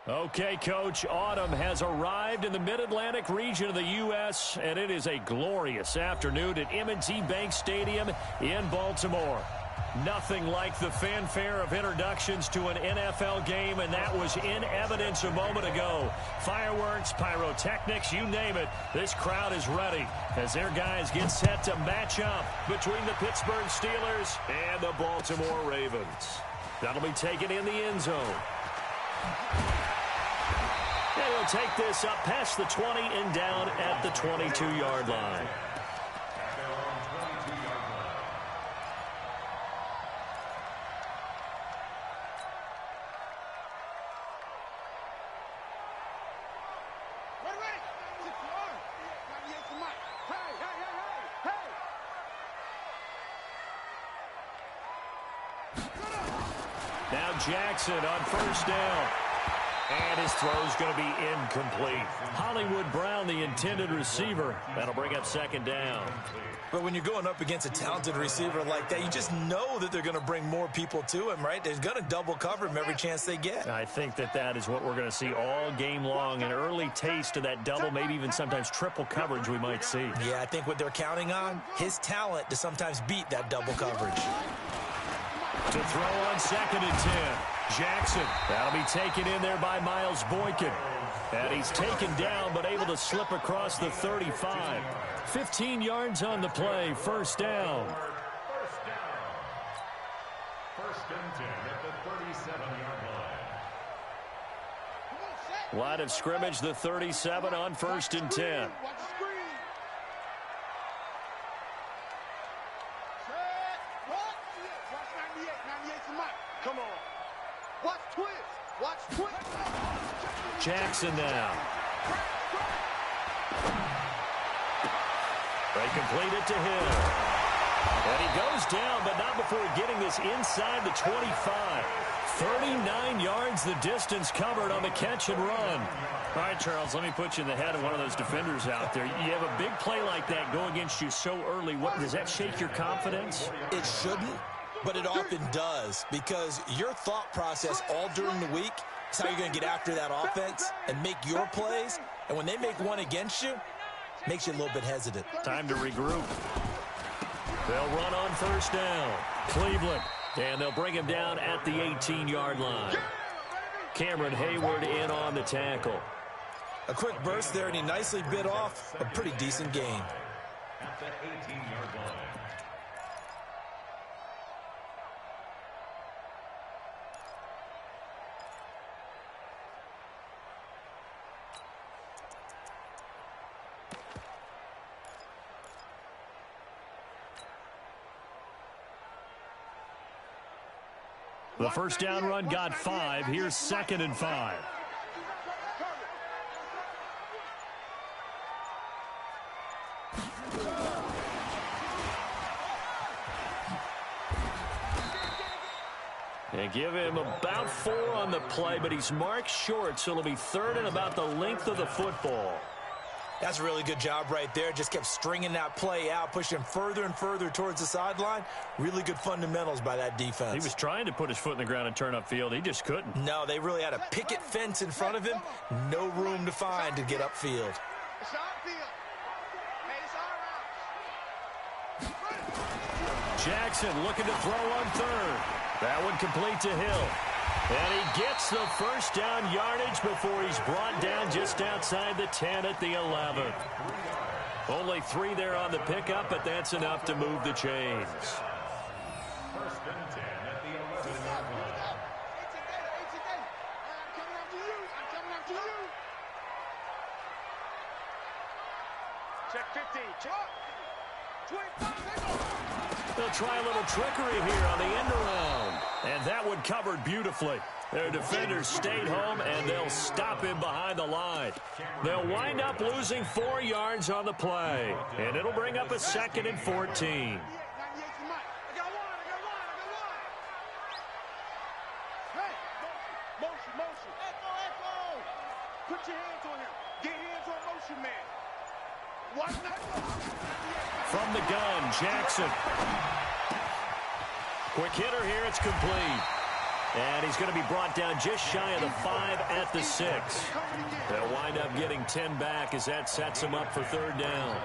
Okay, Coach, autumn has arrived in the Mid-Atlantic region of the U.S., and it is a glorious afternoon at M&T Bank Stadium in Baltimore. Nothing like the fanfare of introductions to an NFL game, and that was in evidence a moment ago. Fireworks, pyrotechnics, you name it. This crowd is ready as their guys get set to match up between the Pittsburgh Steelers and the Baltimore Ravens. That'll be taken in the end zone. And he'll take this up past the 20 and down at the 22-yard line. Now Jackson on first down. And his throw's going to be incomplete. Hollywood Brown, the intended receiver. That'll bring up second down. But when you're going up against a talented receiver like that, you just know that they're going to bring more people to him, right? They're going to double cover him every chance they get. I think that is what we're going to see all game long. An early taste of that double, maybe even sometimes triple coverage we might see. Yeah, I think what they're counting on, his talent to sometimes beat that double coverage. To throw on second and 10. Jackson, that'll be taken in there by Miles Boykin. And he's taken down but able to slip across the 35. 15 yards on the play, first down. First and 10 at the 37-yard line. Line of scrimmage, the 37 on first and 10. Come on. Watch twist. Watch twist. Jackson now. They complete it to him. And he goes down, but not before getting this inside the 25. 39 yards the distance covered on the catch and run. All right, Charles, let me put you in the head of one of those defenders out there. You have a big play like that go against you so early. What, does that shake your confidence? It shouldn't. But it often does, because your thought process all during the week is how you're going to get after that offense and make your plays. And when they make one against you, it makes you a little bit hesitant. Time to regroup. They'll run on first down. Cleveland. And they'll bring him down at the 18-yard line. Cameron Hayward in on the tackle. A quick burst there, and he nicely bit off a pretty decent gain. At the 18-yard line. The first down run got 5. Here's second and 5. And give him about 4 on the play, but he's marked short, so it'll be third and about the length of the football. That's a really good job right there. Just kept stringing that play out, pushing further and further towards the sideline. Really good fundamentals by that defense. He was trying to put his foot in the ground and turn upfield. He just couldn't. No, they really had a picket fence in front of him. No room to find to get upfield. It's our field. Hey, it's our route. Jackson looking to throw on third. That one complete to Hill. And he gets the first down yardage before he's brought down just outside the 10 at the 11. Only 3 there on the pickup, but that's enough to move the chains. First and 10 at the 11-yard line. I'm coming after you. I'm coming after you. Check 15. Check. 25. They'll try a little trickery here on the end around. And that one covered beautifully. Their defenders stayed home, and they'll stop him behind the line. They'll wind up losing 4 yards on the play. And it'll bring up a second and 14. Motion. Echo. Put your hands on him. Get hands on motion, man. Watch that. From the gun, Jackson. Quick hitter here, it's complete. And he's going to be brought down just shy of the 5 at the 6. They'll wind up getting 10 back as that sets him up for third down.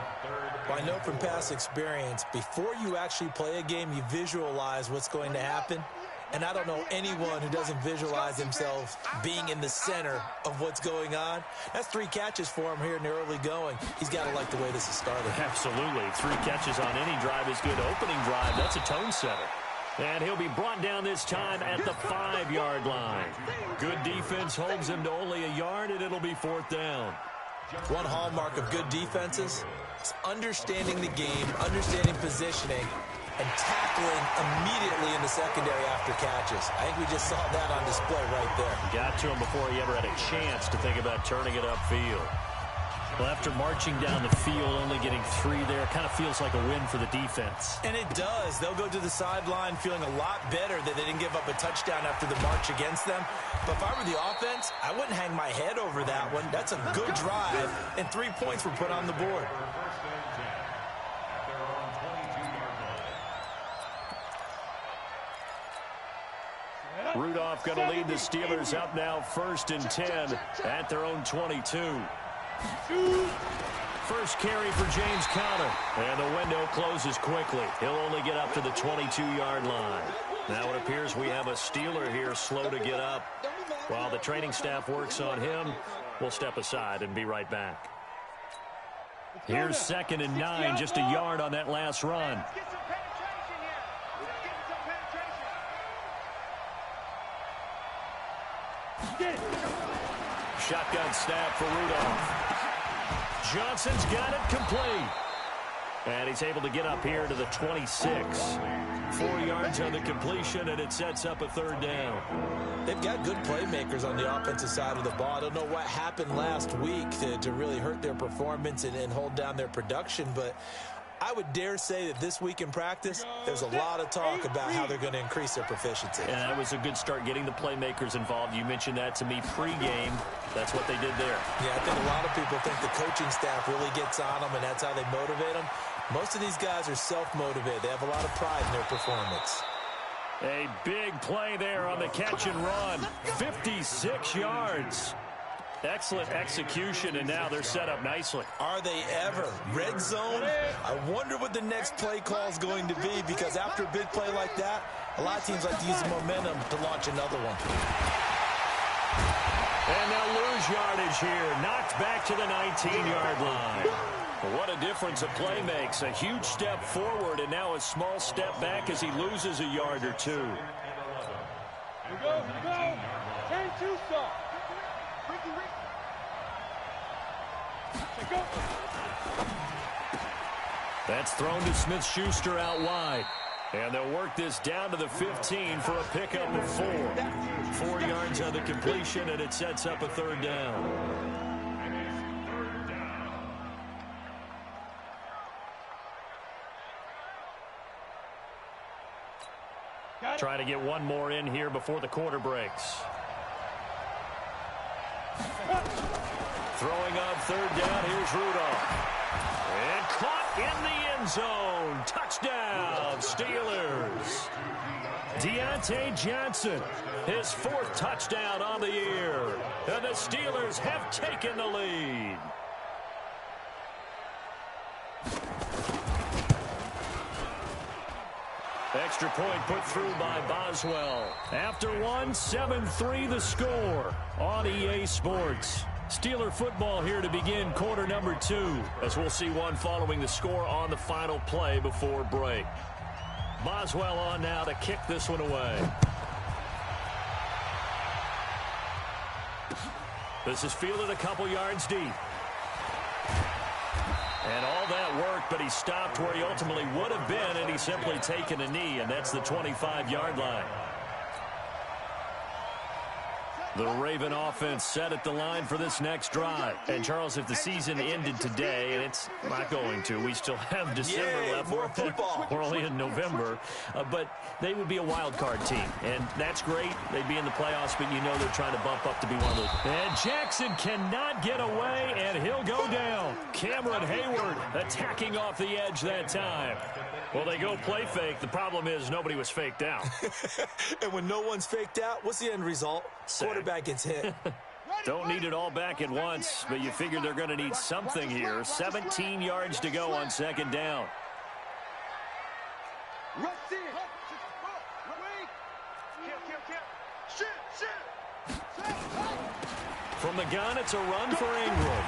Well, I know from past experience, before you actually play a game, you visualize what's going to happen. And I don't know anyone who doesn't visualize themselves being in the center of what's going on. That's 3 catches for him here in the early going. He's got to like the way this is started. Absolutely. 3 catches on any drive is good. Opening drive, that's a tone setter. And he'll be brought down this time at the 5-yard line. Good defense holds him to only a yard, and it'll be fourth down. One hallmark of good defenses is understanding the game, understanding positioning, and tackling immediately in the secondary after catches. I think we just saw that on display right there. Got to him before he ever had a chance to think about turning it upfield. Well, after marching down the field, only getting 3 there, kind of feels like a win for the defense. And it does. They'll go to the sideline feeling a lot better that they didn't give up a touchdown after the march against them. But if I were the offense, I wouldn't hang my head over that one. That's a good drive, and 3 points were put on the board. Rudolph going to lead the Steelers up now 1st and 10 at their own 22. First carry for James Conner, and the window closes quickly. He'll only get up to the 22-yard line. Now it appears we have a Steeler here slow to get up. While the training staff works on him, we'll step aside and be right back. Here's 2nd and 9, just a yard on that last run. Shotgun snap for Rudolph. Johnson's got it complete. And he's able to get up here to the 26. 4 yards on the completion, and it sets up a third down. They've got good playmakers on the offensive side of the ball. I don't know what happened last week to really hurt their performance and hold down their production, but I would dare say that this week in practice, there's a lot of talk about how they're going to increase their proficiency. And that was a good start getting the playmakers involved. You mentioned that to me pregame. That's what they did there. Yeah, I think a lot of people think the coaching staff really gets on them, and that's how they motivate them. Most of these guys are self-motivated. They have a lot of pride in their performance. A big play there on the catch and run. 56 yards. Excellent execution, and now they're set up nicely. Are they ever? Red zone? I wonder what the next play call is going to be, because after a big play like that, a lot of teams like to use the momentum to launch another one. And they'll lose yardage here. Knocked back to the 19-yard line. What a difference a play makes. A huge step forward, and now a small step back as he loses a yard or 2. Here we go. Turn 2 stop. That's thrown to Smith-Schuster out wide. And they'll work this down to the 15 for a pickup of 4. 4 yards on the completion, and it sets up a third down. Try to get one more in here before the quarter breaks. Throwing on third down, here's Rudolph. And caught in the end zone. Touchdown, Steelers. Deontay Johnson, his 4th touchdown on the year. And the Steelers have taken the lead. Extra point put through by Boswell. After one, 7-3 the score on EA Sports. Steeler football here to begin quarter number 2, as we'll see one following the score on the final play before break. Boswell on now to kick this one away. This is fielded a couple yards deep. And all that worked, but he stopped where he ultimately would have been, and he's simply taken a knee, and that's the 25-yard line. The Raven offense set at the line for this next drive. And, Charles, if the season ended today, and it's not going to, we still have December left. More football. We're only in November. But they would be a wild card team. And that's great. They'd be in the playoffs, but you know they're trying to bump up to be one of those. And Jackson cannot get away, and he'll go down. Cameron Hayward attacking off the edge that time. Well, they go play fake. The problem is nobody was faked out. And when no one's faked out, what's the end result? Quarterback gets hit. Don't need it all back at once, but you figure they're going to need something here. 17 yards to go on second down. From the gun, it's a run for Ingram.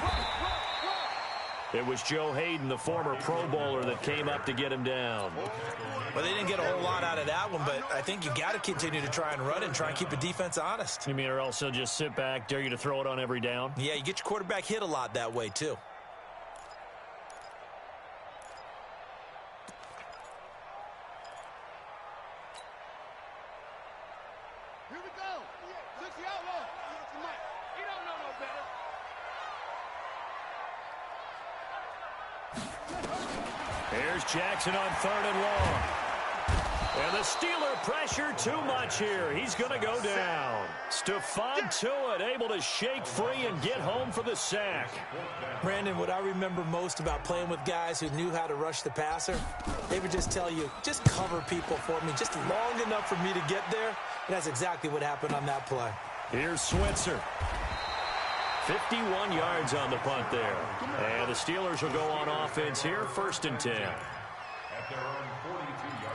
It was Joe Hayden, the former Pro Bowler, that came up to get him down. Well, they didn't get a whole lot out of that one, but I think you got to continue to try and run and try and keep the defense honest. You mean, or else they'll just sit back, dare you to throw it on every down? Yeah, you get your quarterback hit a lot that way, too. Here we go. 60 outlaw. He don't know no better. Here's Jackson on 3rd and long. And the Steeler pressure too much here. He's going to go down. Stephon Tuitt able to shake free and get home for the sack. Brandon, what I remember most about playing with guys who knew how to rush the passer, they would just tell you, just cover people for me, just long enough for me to get there. And that's exactly what happened on that play. Here's Switzer. 51 yards on the punt there. And the Steelers will go on offense here, 1st and 10. At their own 42-yard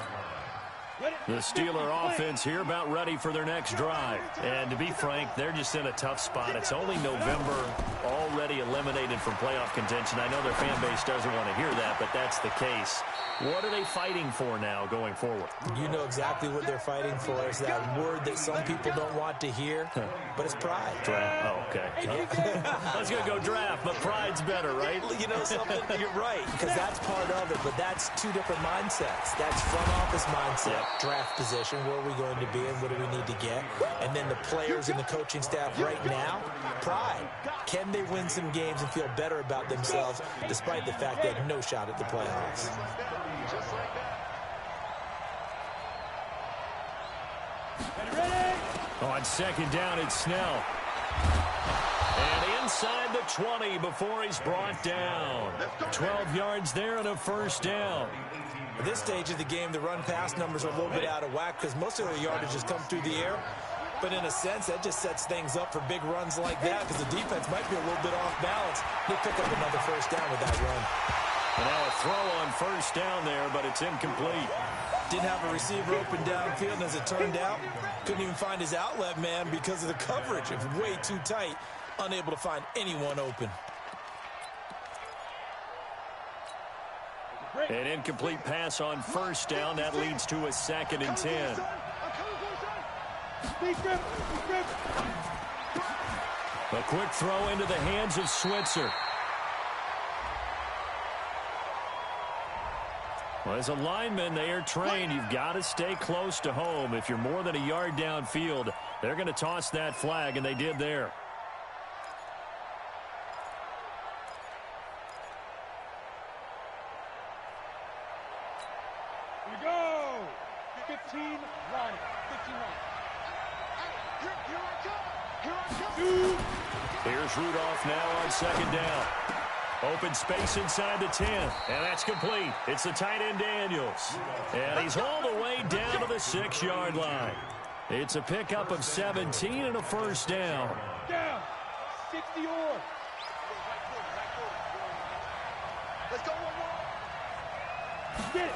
line. The Steeler offense here about ready for their next drive. And to be frank, they're just in a tough spot. It's only November, already eliminated from playoff contention. I know their fan base doesn't want to hear that, but that's the case. What are they fighting for now going forward? You know exactly what they're fighting for. It's that word that some people don't want to hear, but it's pride. Draft. Oh, okay. I was going to go draft, but pride's better, right? You know something? You're right, because that's part of it, but that's two different mindsets. That's front office mindset, draft position, where are we going to be and what do we need to get? And then the players and the coaching staff right now, pride. Can they win some games and feel better about themselves despite the fact they had no shot at the playoffs? Just like that. On 2nd down, it's Snell. And inside the 20 before he's brought down. 12 yards there and a 1st down. At this stage of the game, the run-pass numbers are a little bit out of whack because most of their yardage has come through the air. But in a sense, that just sets things up for big runs like that because the defense might be a little bit off balance. They pick up another 1st down with that run. And now a throw on 1st down there, but it's incomplete. Didn't have a receiver open downfield, and as it turned out, couldn't even find his outlet man because of the coverage. It was way too tight, unable to find anyone open. An incomplete pass on 1st down. That leads to a 2nd and 10. A quick throw into the hands of Switzer. Well, as a lineman, they are trained. You've got to stay close to home. If you're more than a yard downfield, they're going to toss that flag, and they did there. Here we go. 15 run. 15 run. Here I come. Here's Rudolph now on 2nd down. Open space inside the 10, and that's complete. It's the tight end Daniels, and he's all the way down to the 6-yard line. It's a pickup of 17 and a 1st down. Down. 60 or. Let's go one more. Get it.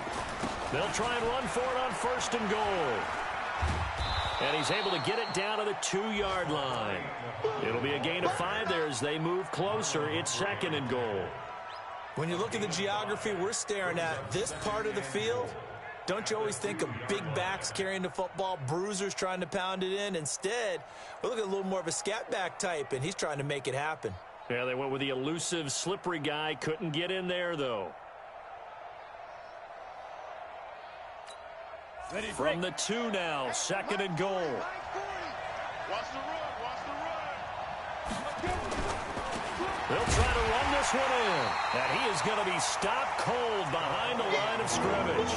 They'll try and run for it on 1st and goal. And he's able to get it down to the 2-yard line. It'll be a gain of 5 there as they move closer. It's 2nd and goal. When you look at the geography we're staring at, this part of the field, don't you always think of big backs carrying the football, bruisers trying to pound it in? Instead, we're looking at a little more of a scat back type, and he's trying to make it happen. Yeah, they went with the elusive, slippery guy. Couldn't get in there, though. From the 2 now, 2nd and goal. Watch the run. Watch the They'll try to run this one in. And he is going to be stopped cold behind the line of scrimmage.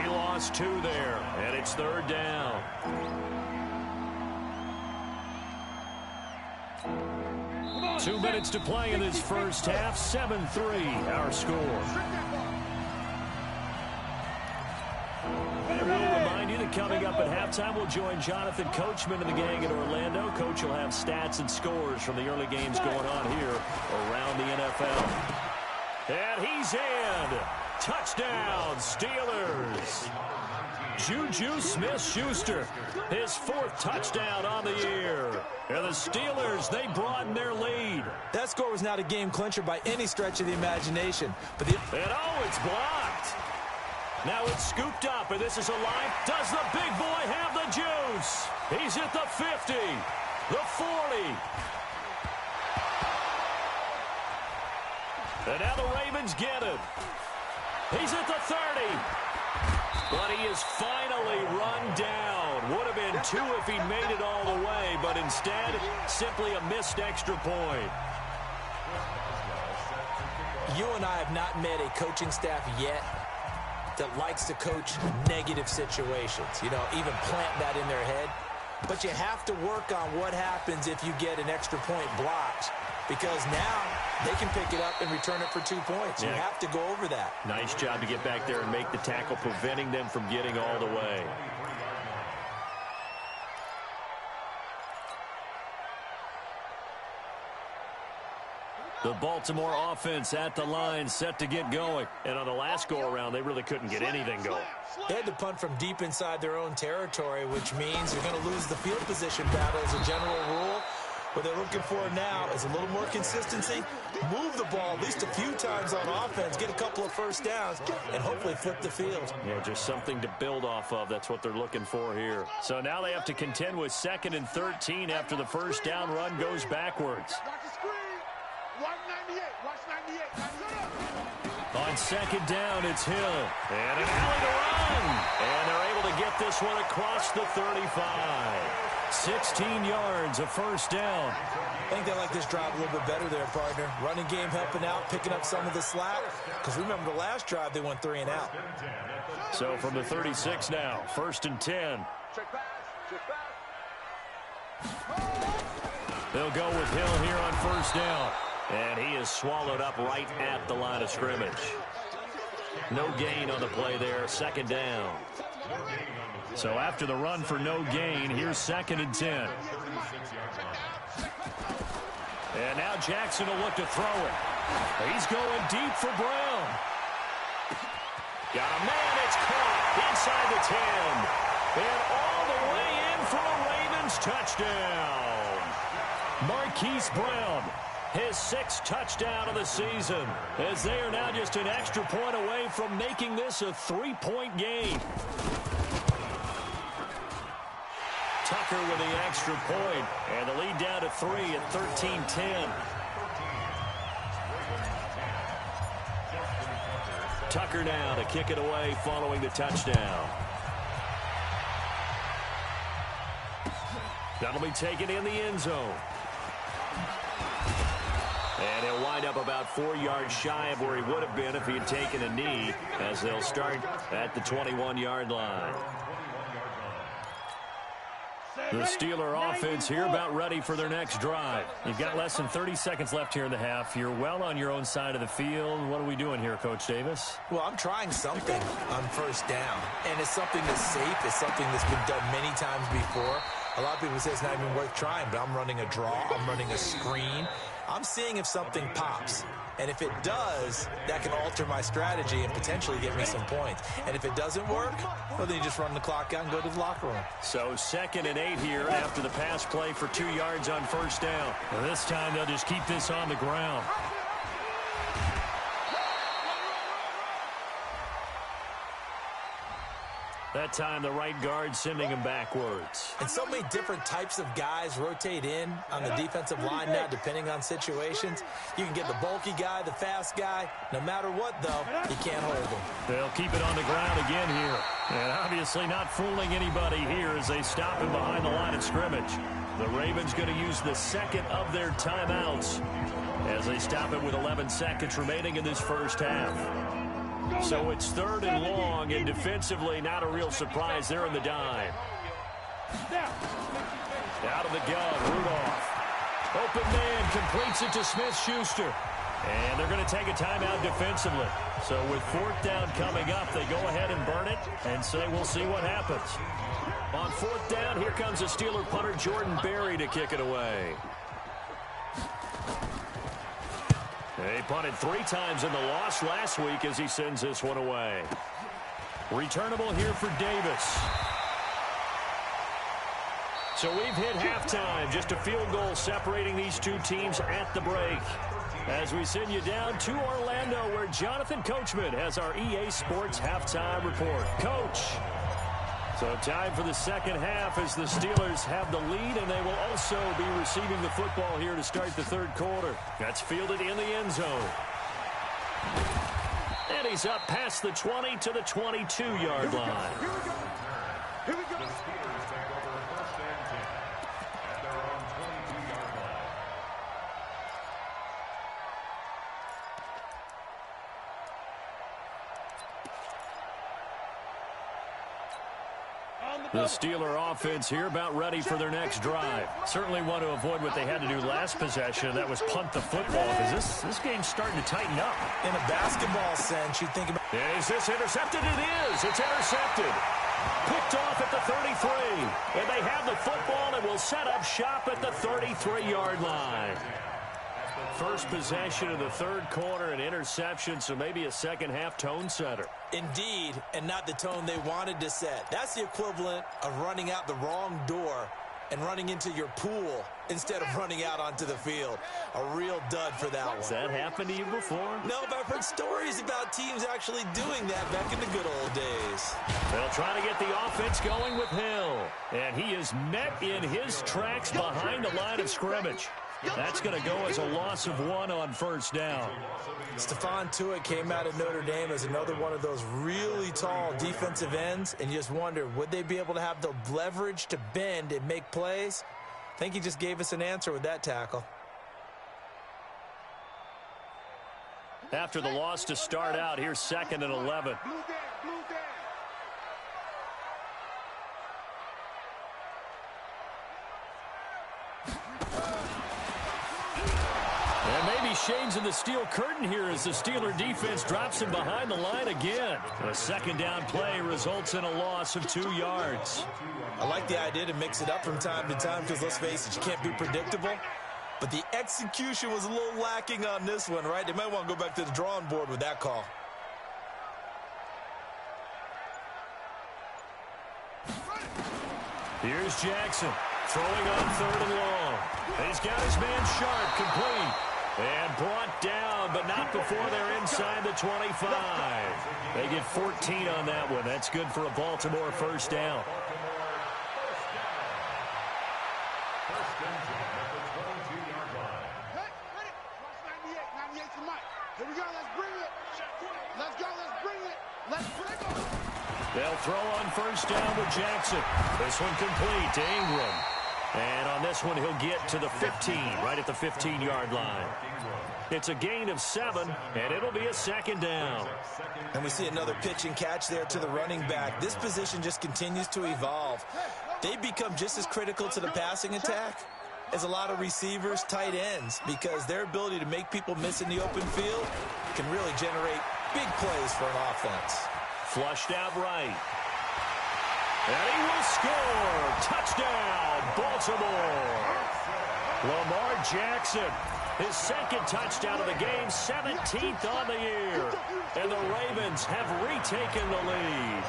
He lost 2 there, and it's 3rd down. Two minutes to play in this first half. 7-3, our score. We'll remind you that coming up at halftime, we'll join Jonathan Coachman and the gang in Orlando. Coach will have stats and scores from the early games going on here around the NFL. And he's in. Touchdown, Steelers. Juju Smith-Schuster, his 4th touchdown on the year. And the Steelers, they broaden their lead. That score was not a game clincher by any stretch of the imagination. And oh, it's blocked. Now it's scooped up, and this is a line. Does the big boy have the juice? He's at the 50, the 40. And now the Ravens get it. He's at the 30. But he is finally run down. Would have been 2 if he made it all the way, but instead, simply a missed extra point. You and I have not met a coaching staff yet that likes to coach negative situations. You know, even plant that in their head. But you have to work on what happens if you get an extra point blocked, because now they can pick it up and return it for 2 points. You have to go over that. Nice job to get back there and make the tackle, preventing them from getting all the way. The Baltimore offense at the line, set to get going. And on the last go-around, they really couldn't get anything going. They had to punt from deep inside their own territory, which means you're going to lose the field position battle as a general rule. What they're looking for now is a little more consistency, move the ball at least a few times on offense, get a couple of first downs, and hopefully flip the field. Yeah, just something to build off of. That's what they're looking for here. So now they have to contend with 2nd and 13 after the first down run goes backwards. On 2nd down, it's Hill. And an alley to run. And they're able to get this one across the 35. 16 yards, a first down. I think they like this drive a little bit better there, partner. Running game helping out, picking up some of the slack. Because remember, the last drive, they went 3 and out. So from the 36 now, 1st and 10. They'll go with Hill here on 1st down. And he is swallowed up right at the line of scrimmage. No gain on the play there, 2nd down. So after the run for no gain, here's 2nd and 10. And now Jackson will look to throw it. He's going deep for Brown. Got a man, it's caught inside the 10. And all the way in for a Ravens touchdown. Marquise Brown, his 6th touchdown of the season, as they are now just an extra point away from making this a 3-point game. Tucker with the extra point, and the lead down to 3 at 13-10. Tucker now to kick it away following the touchdown. That'll be taken in the end zone. And he'll wind up about 4 yards shy of where he would have been if he had taken a knee, as they'll start at the 21-yard line. The Steeler offense here about ready for their next drive. You've got less than 30 seconds left here in the half. You're well on your own side of the field. What are we doing here, Coach Davis? Well, I'm trying something on 1st down, and it's something that's safe. It's something that's been done many times before. A lot of people say it's not even worth trying, but I'm running a draw. I'm running a screen. I'm seeing if something pops. And if it does, that can alter my strategy and potentially get me some points. And if it doesn't work, well, then you just run the clock out and go to the locker room. So 2nd and 8 here after the pass play for 2 yards on 1st down. And this time they'll just keep this on the ground. That time the right guard sending him backwards. And so many different types of guys rotate in on the defensive line now, depending on situations. You can get the bulky guy, the fast guy. No matter what, though, you can't hold them. They'll keep it on the ground again here. And obviously not fooling anybody here as they stop him behind the line of scrimmage. The Ravens going to use the 2nd of their timeouts. as they stop it with 11 seconds remaining in this first half. So it's 3rd and long, and defensively not a real surprise. They're in the dime. Out of the gun, Rudolph. Open man, completes it to Smith-Schuster. And they're going to take a timeout defensively. So with 4th down coming up, they go ahead and burn it and say we'll see what happens. On 4th down, here comes the Steeler punter Jordan Berry to kick it away. He punted 3 times in the loss last week as he sends this one away. Returnable here for Davis. So we've hit halftime. Just a field goal separating these two teams at the break. As we send you down to Orlando, where Jonathan Coachman has our EA Sports halftime report. Coach. So time for the second half as the Steelers have the lead, and they will also be receiving the football here to start the 3rd quarter. That's fielded in the end zone. And he's up past the 20 to the 22-yard line. Here we go. The Steelers take over 1st and 10 at their own 22-yard line. The Steeler offense here about ready for their next drive. Certainly want to avoid what they had to do last possession. That was punt the football, because this game's starting to tighten up. In a basketball sense, you think about... Is this intercepted? It is. It's intercepted. Picked off at the 33. And they have the football and will set up shop at the 33-yard line. First possession of the 3rd quarter, an interception, so maybe a second-half tone setter. Indeed, and not the tone they wanted to set. That's the equivalent of running out the wrong door and running into your pool instead of running out onto the field. A real dud for that one. Has that happened to you before? No, but I've heard stories about teams actually doing that back in the good old days. They'll try to get the offense going with Hill. And he is met in his tracks behind the line of scrimmage. That's going to go as a loss of 1 on 1st down. Stephon Tuitt came out of Notre Dame as another one of those really tall defensive ends, and you just wonder, would they be able to have the leverage to bend and make plays? I think he just gave us an answer with that tackle. After the loss to start out, here's 2nd and 11. Shades of the steel curtain here as the Steeler defense drops him behind the line again. A 2nd down play results in a loss of 2 yards. I like the idea to mix it up from time to time because, let's face it, you can't be predictable. But the execution was a little lacking on this one, right? They might want to go back to the drawing board with that call. Here's Jackson throwing on 3rd and long. He's got his man Sharp complete. And brought down, but not before they're inside the 25. They get 14 on that one. That's good for a Baltimore 1st down. First and 10 at the 22-yard line. Hey, ready? Watch 98. 98's the mic. Here we go. Let's bring it. Let's go. Let's bring it. Let's bring it. They'll throw on 1st down with Jackson. This one complete to Ingram. And on this one, he'll get to the 15, right at the 15-yard line. It's a gain of 7, and it'll be a 2nd down. And we see another pitch and catch there to the running back. This position just continues to evolve. They become just as critical to the passing attack as a lot of receivers, tight ends, because their ability to make people miss in the open field can really generate big plays for an offense. Flushed out right. And he will score. Touchdown, Baltimore. Lamar Jackson, his 2nd touchdown of the game, 17th on the year. And the Ravens have retaken the lead.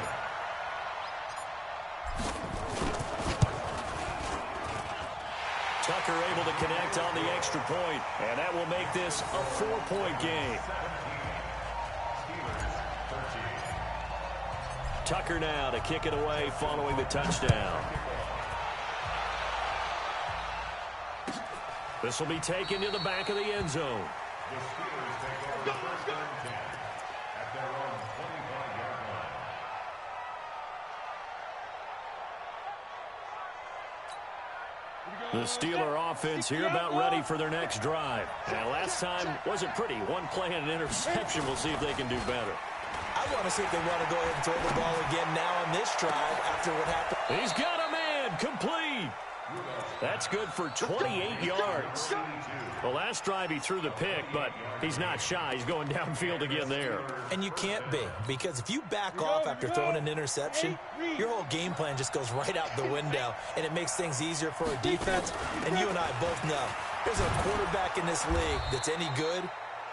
Tucker able to connect on the extra point, and that will make this a 4-point game. Tucker now to kick it away following the touchdown. This will be taken to the back of the end zone. The Steelers take over 1st and 10 at their own 25-yard line. The Steeler offense here about ready for their next drive. And last time wasn't pretty. One play and an interception. We'll see if they can do better. I want to see if they want to go ahead and throw the ball again now on this drive after what happened. He's got a man. Complete. That's good for 28 yards. The last drive he threw the pick, but he's not shy. He's going downfield again there. And you can't be, because if you back off after throwing an interception, your whole game plan just goes right out the window, and it makes things easier for a defense. And you and I both know there's a quarterback in this league that's any good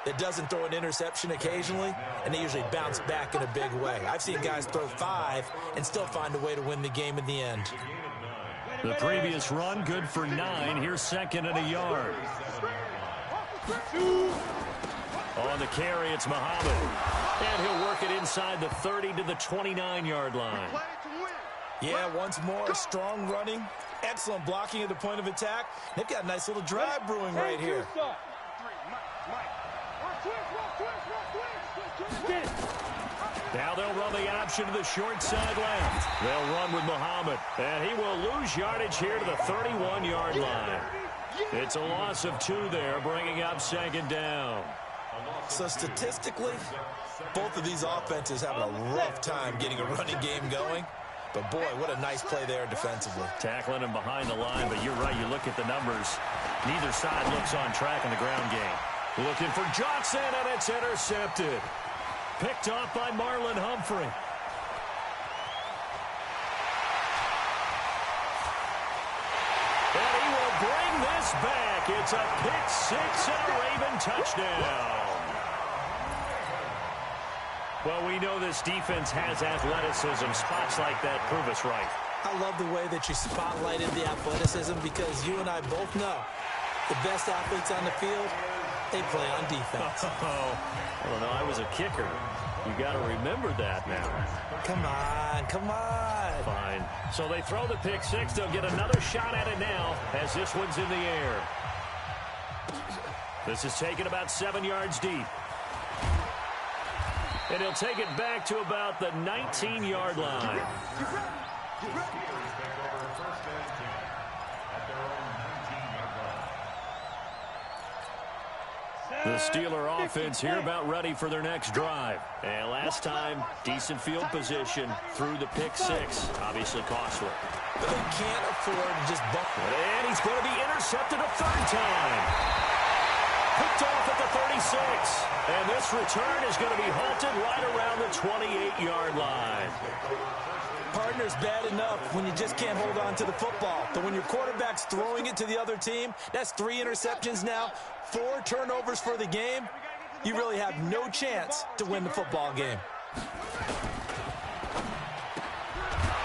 that doesn't throw an interception occasionally, and they usually bounce back in a big way. I've seen guys throw 5 and still find a way to win the game in the end. The previous run, good for 9. Here's second and a yard. On the carry, it's Muhammad. And he'll work it inside the 30 to the 29-yard line. Yeah, once more, strong running, excellent blocking at the point of attack. They've got a nice little drive brewing right here. Now they'll run the option to the short side left. They'll run with Muhammad. And he will lose yardage here to the 31-yard line. It's a loss of 2 there, bringing up second down. So statistically, both of these offenses having a rough time getting a running game going. But boy, what a nice play there defensively. Tackling him behind the line, but you're right. You look at the numbers. Neither side looks on track in the ground game. Looking for Johnson, and it's intercepted. Picked off by Marlon Humphrey. And he will bring this back. It's a pick 6 and a Raven touchdown. Well, we know this defense has athleticism. Spots like that prove us right. I love the way that you spotlighted the athleticism, because you and I both know the best athletes on the field, they play on defense. I don't know. I was a kicker. You got to remember that now. Come on, come on. Fine. So they throw the pick 6. They'll get another shot at it now as this one's in the air. This is taken about 7 yards deep. And he'll take it back to about the 19-yard line. The Steeler offense here about ready for their next drive. And last time, decent field position through the pick 6. Obviously costly. But they can't afford to just bump. And he's going to be intercepted a 3rd time. Picked off at the 36. And this return is going to be halted right around the 28-yard line. Partner's bad enough when you just can't hold on to the football. But when your quarterback's throwing it to the other team, that's 3 interceptions now, 4 turnovers for the game. You really have no chance to win the football game.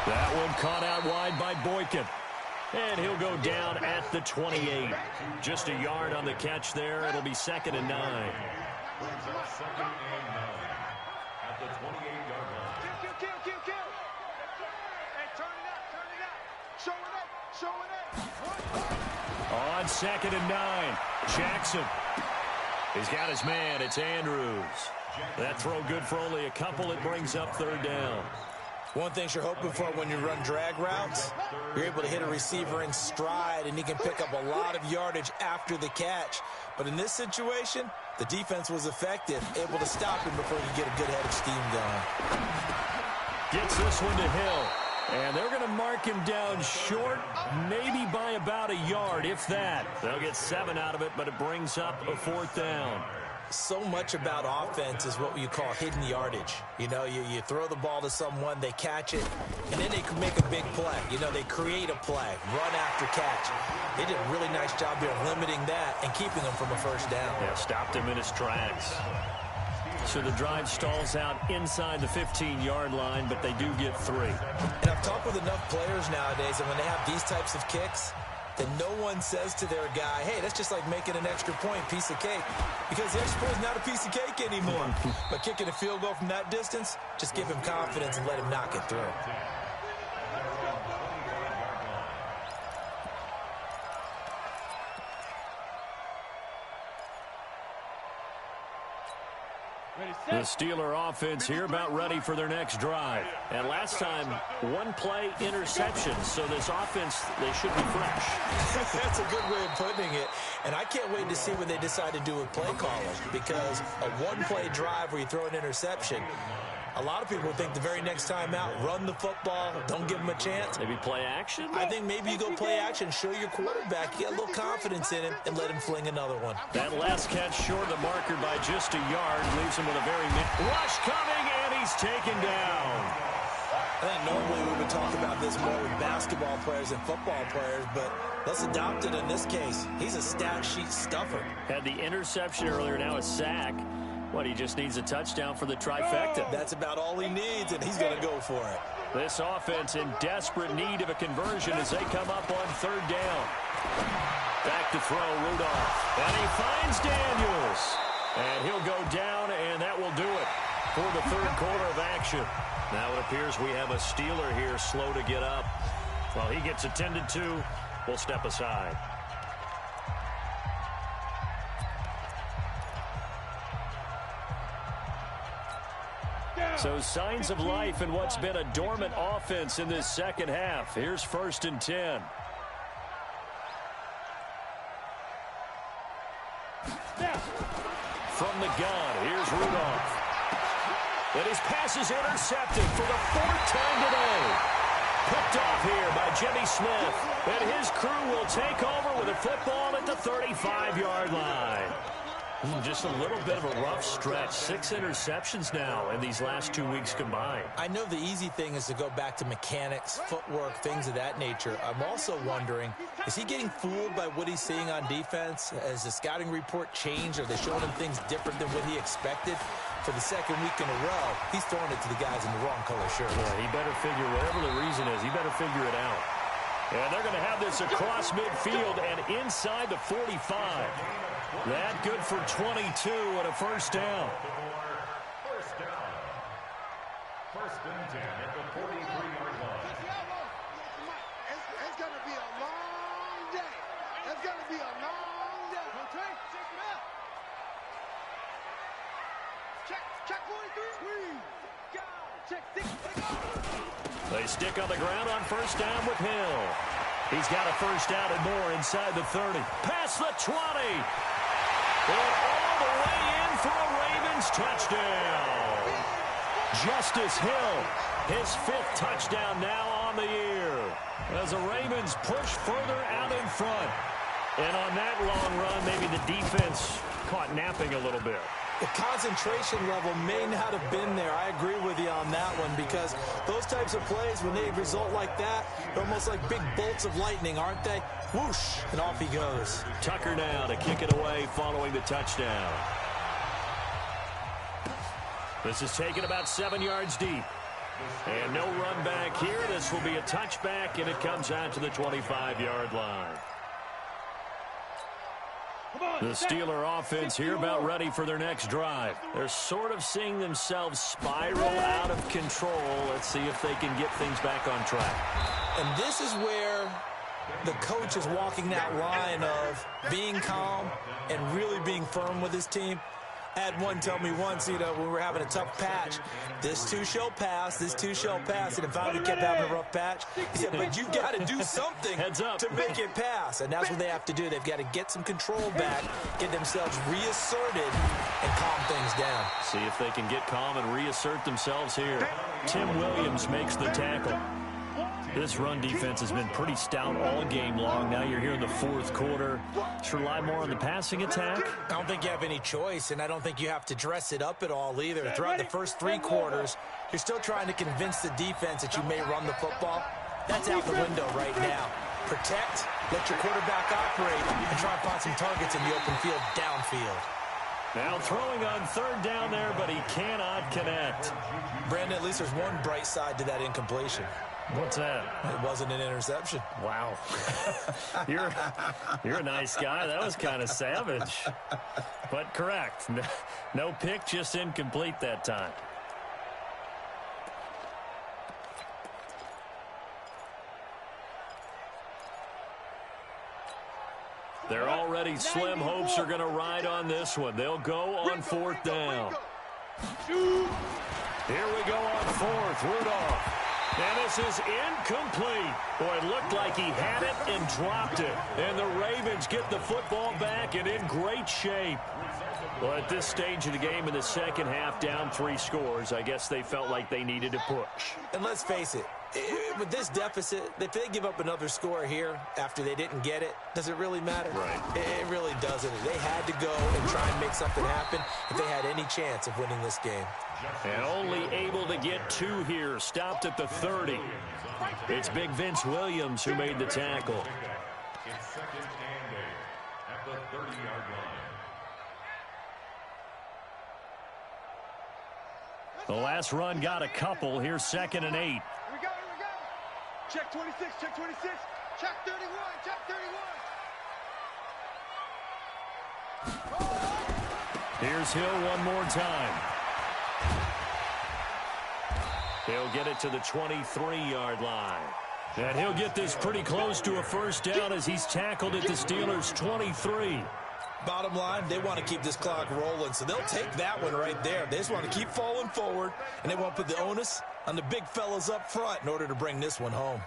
That one caught out wide by Boykin. And he'll go down at the 28. Just a yard on the catch there. It'll be 2nd and 9. At the 28-yard line. Kill. Hey, turn it up. Show it up. On 2nd and 9. Jackson. He's got his man. It's Andrews. That throw good for only a couple. It brings up 3rd down. One thing you're hoping for when you run drag routes, you're able to hit a receiver in stride, and he can pick up a lot of yardage after the catch. But in this situation, the defense was effective, able to stop him before he could get a good head of steam going. Gets this one to Hill. And they're going to mark him down short, maybe by about a yard, if that. They'll get 7 out of it, but it brings up a 4th down. So much about offense is what you call hidden yardage. You know, you throw the ball to someone, they catch it, and then they can make a big play. You know, they create a play, run after catch. They did a really nice job there limiting that and keeping him from a 1st down. Yeah, stopped him in his tracks. So the drive stalls out inside the 15-yard line, but they do get 3. And I've talked with enough players nowadays, and when they have these types of kicks, then no one says to their guy, hey, that's just like making an extra point, piece of cake. Because the extra point is not a piece of cake anymore. But kicking a field goal from that distance, just give him confidence and let him knock it through. The Steeler offense here about ready for their next drive. And last time, one-play interception. So this offense, they should be fresh. That's a good way of putting it. And I can't wait to see what they decide to do with play calling, because a one-play drive where you throw an interception, a lot of people think the very next time out, run the football, don't give them a chance. Maybe play action? I think maybe you go play action, show your quarterback, get a little confidence in him, and let him fling another one. That last catch short of the marker by just a yard leaves him with a very rush coming, and he's taken down. I think normally we would talk about this more with basketball players and football players, but let's adopt it in this case. He's a stat sheet stuffer. Had the interception earlier, now a sack. What, he just needs a touchdown for the trifecta. That's about all he needs, and he's going to go for it. This offense in desperate need of a conversion as they come up on third down. Back to throw, Rudolph. And he finds Daniels. And he'll go down, and that will do it for the third quarter of action. Now it appears we have a Steeler here slow to get up. While he gets attended to, we'll step aside. So signs of life in what's been a dormant offense in this second half. Here's 1st and 10. From the gun, here's Rudolph. And his pass is intercepted for the 4th time today. Picked off here by Jimmy Smith. And his crew will take over with a football at the 35-yard line. Just a little bit of a rough stretch. 6 interceptions now in these last 2 weeks combined. I know the easy thing is to go back to mechanics, footwork, things of that nature. I'm also wondering, is he getting fooled by what he's seeing on defense? Has the scouting report changed? Are they showing him things different than what he expected? For the second week in a row, he's throwing it to the guys in the wrong color shirts. Yeah, he better figure, whatever the reason is, he better figure it out. And they're going to have this across midfield and inside the 45. That good for 22 and a first down. First down. 1st and 10 at the 43-yard line. It's going to be a long day. It's going to be a long day. Okay, check it out. Check 43. Check 6. They stick on the ground on first down with Hill. He's got a first down and more inside the 30. Past the 20. And all the way in for a Ravens touchdown. Justice Hill, his 5th touchdown now on the year. As the Ravens push further out in front. And on that long run, maybe the defense caught napping a little bit. The concentration level may not have been there. I agree with you on that one, because those types of plays, when they result like that, they're almost like big bolts of lightning, aren't they? Whoosh, and off he goes. Tucker now to kick it away following the touchdown. This is taken about 7 yards deep. And no run back here. This will be a touchback, and it comes out to the 25-yard line. The Steeler offense here about ready for their next drive. They're sort of seeing themselves spiral out of control. Let's see if they can get things back on track. And this is where the coach is walking that line of being calm and really being firm with his team. I had one tell me once, when we were having a tough patch, this too shall pass, this too shall pass, and it finally kept having a rough patch. He said, but you got to do something to make it pass, and that's what they have to do. They've got to get some control back, get themselves reasserted, and calm things down. See if they can get calm and reassert themselves here. Tim Williams makes the tackle. This run defense has been pretty stout all game long. Now you're here in the 4th quarter. Should rely more on the passing attack? I don't think you have any choice, and I don't think you have to dress it up at all either. Throughout the first 3 quarters, you're still trying to convince the defense that you may run the football. That's out the window right now. Protect, let your quarterback operate, and try and find some targets in the open field downfield. Now throwing on third down there, but he cannot connect. Brandon, at least there's one bright side to that incompletion. What's that? It wasn't an interception. Wow. You're a nice guy. That was kind of savage. But correct. No pick, just incomplete that time. They're already slim hopes are going to ride on this one. They'll go on 4th down. Here we go on fourth. Rudolph. And this is incomplete. Boy, it looked like he had it and dropped it. And the Ravens get the football back and in great shape. Well, at this stage of the game in the second half, down 3 scores, I guess they felt like they needed to push. And let's face it, with this deficit, if they give up another score here after they didn't get it, does it really matter? Right. It really doesn't. They had to go and try and make something happen if they had any chance of winning this game. And only able to get 2 here, stopped at the 30. It's Big Vince Williams who made the tackle. It's second and 8 at the 30-yard line. The last run got a couple. Here's second and 8. Here we go. Check 26, check 26, check 31, check 31. Here's Hill one more time. He'll get it to the 23-yard line. And he'll get this pretty close to a first down as he's tackled at the Steelers' 23. Bottom line, they want to keep this clock rolling, so they'll take that one right there. They just want to keep falling forward, and they want to put the onus on the big fellas up front in order to bring this one home.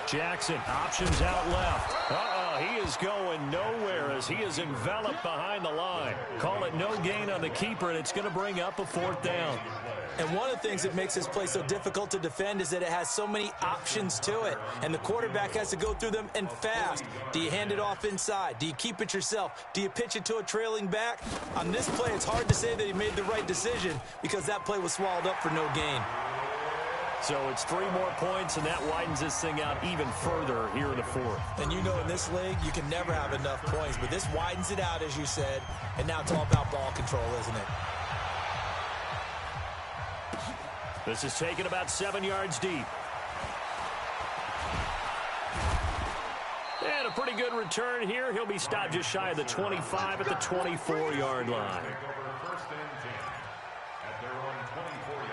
Jackson, options out left. He is going nowhere as he is enveloped behind the line. Call it no gain on the keeper, and it's going to bring up a fourth down. And one of the things that makes this play so difficult to defend is that it has so many options to it, and the quarterback has to go through them and fast. Do you hand it off inside? Do you keep it yourself? Do you pitch it to a trailing back? On this play, it's hard to say that he made the right decision because that play was swallowed up for no gain. So it's 3 more points, and that widens this thing out even further here in the fourth. And you know in this league, you can never have enough points, but this widens it out, as you said, and now it's all about ball control, isn't it? This is taken about 7 yards deep. And a pretty good return here. He'll be stopped just shy of the 25 at the 24-yard line. First and 10 at their own 24-yard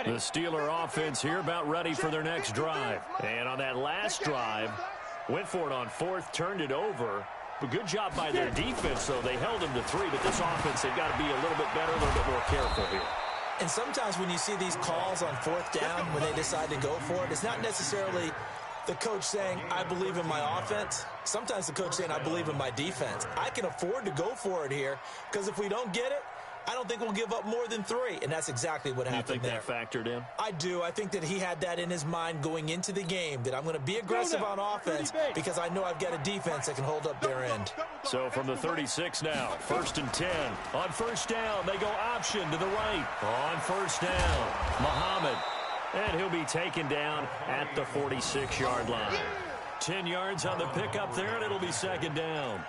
line. The Steeler offense here about ready for their next drive. And on that last drive, went for it on fourth, turned it over. But good job by their defense, though. They held them to 3, but this offense, they've got to be a little bit better, a little bit more careful here. And sometimes when you see these calls on fourth down, when they decide to go for it, it's not necessarily the coach saying, I believe in my offense. Sometimes the coach saying, I believe in my defense. I can afford to go for it here because if we don't get it, I don't think we'll give up more than 3, and that's exactly what happened there. You think that factored in? I do. I think that he had that in his mind going into the game, that I'm going to be aggressive on offense because I know I've got a defense that can hold up their end. So from the 36 now, first and 10. On first down, they go option to the right. On first down, Muhammad. And he'll be taken down at the 46-yard line. 10 yards on the pickup there, and it'll be second down.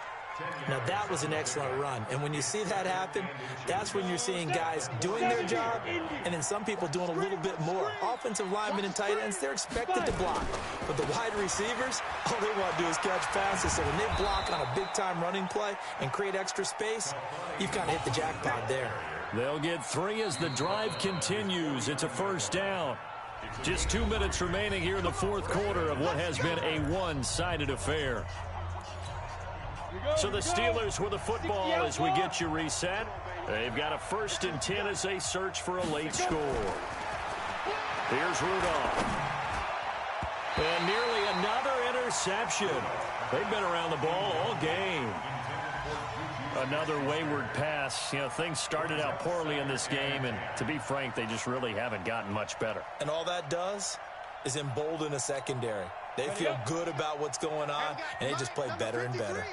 Now, that was an excellent run. And when you see that happen, that's when you're seeing guys doing their job and then some people doing a little bit more. Offensive linemen and tight ends, they're expected to block. But the wide receivers, all they want to do is catch passes. So when they block on a big-time running play and create extra space, you've kind of hit the jackpot there. They'll get 3 as the drive continues. It's a first down. Just 2 minutes remaining here in the fourth quarter of what has been a one-sided affair. So the Steelers with the football as we get you reset. They've got a first and 10 as they search for a late score. Here's Rudolph. And nearly another interception. They've been around the ball all game. Another wayward pass. You know, things started out poorly in this game, and to be frank, they just really haven't gotten much better. And all that does is embolden a secondary. They feel good about what's going on, and they just play better and better.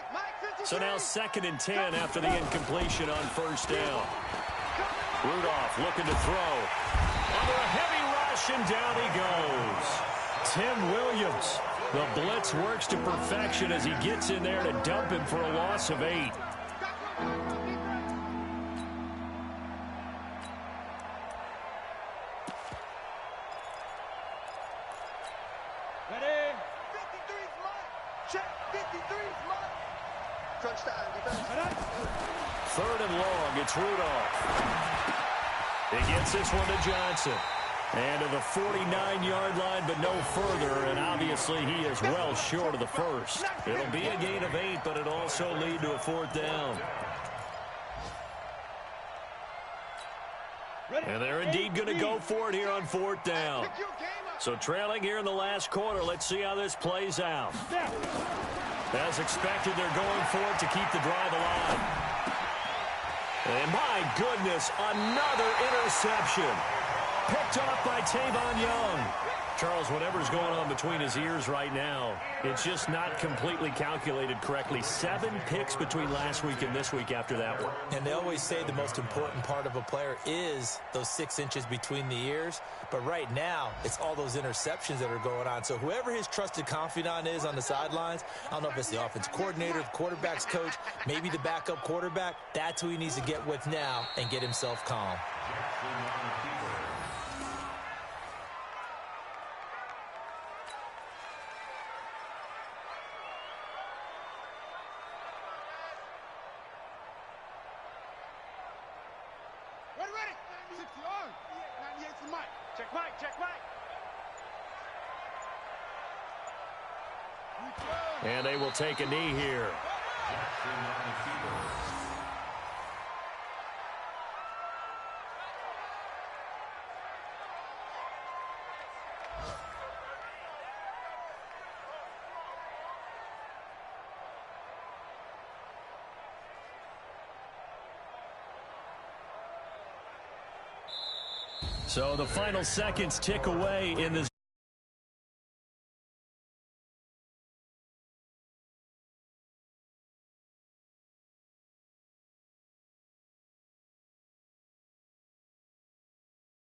So now second and 10 after the incompletion on first down. Rudolph looking to throw. Under a heavy rush, and down he goes. Tim Williams. The blitz works to perfection as he gets in there to dump him for a loss of 8. Ready? 53's mine. Check 53's mine. Crunch time, defense. Third and long, it's Rudolph. He gets this one to Johnson. And to the 49-yard line, but no further. And obviously he is well short of the first. It'll be a gain of 8, but it'll also lead to a 4th down. And they're indeed going to go for it here on 4th down. So trailing here in the last quarter. Let's see how this plays out. As expected, they're going for it to keep the drive alive. And my goodness, another interception. Picked off by Tavon Young. Charles, whatever's going on between his ears right now, it's just not completely calculated correctly. 7 picks between last week and this week after that one. And they always say the most important part of a player is those 6 inches between the ears. But right now, it's all those interceptions that are going on. So whoever his trusted confidant is on the sidelines, I don't know if it's the offense coordinator, the quarterback's coach, maybe the backup quarterback, that's who he needs to get with now and get himself calm. Ready? 60 on. 98 for Mike. Check Mike. And they will take a knee here. So the final seconds tick away in this